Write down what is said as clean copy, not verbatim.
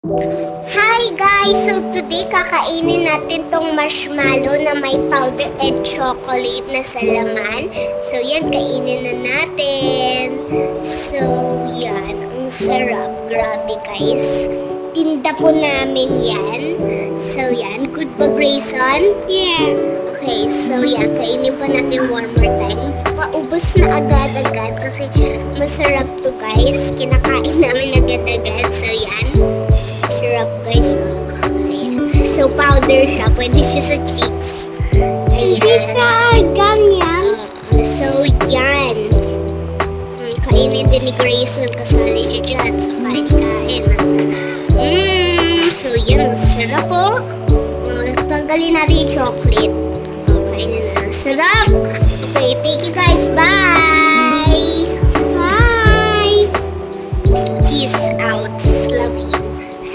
Hi guys! So today kakainin natin tong marshmallow na may powder and chocolate na sa laman. So yan, kainin na natin. So yan, ang sarap. Grabe guys. Tinda po namin yan. So yan, good ba Grayson? Yeah. Okay, so yan, kainin pa natin one more time. Paubos na agad-agad kasi masarap to guys. Kinakain namin agad-agad. So yan. Sarap guys. Ayan. So powder siya. Pwede siya sa cheeks. Pwede sa ganyan. So yan. Kainin din ni Grayson. Kasali siya dyan sa kain-kain. So yan. Sarap po. Tanggalin natin yung chocolate. Kainin na. Sarap. Okay. Thank you guys. Bye.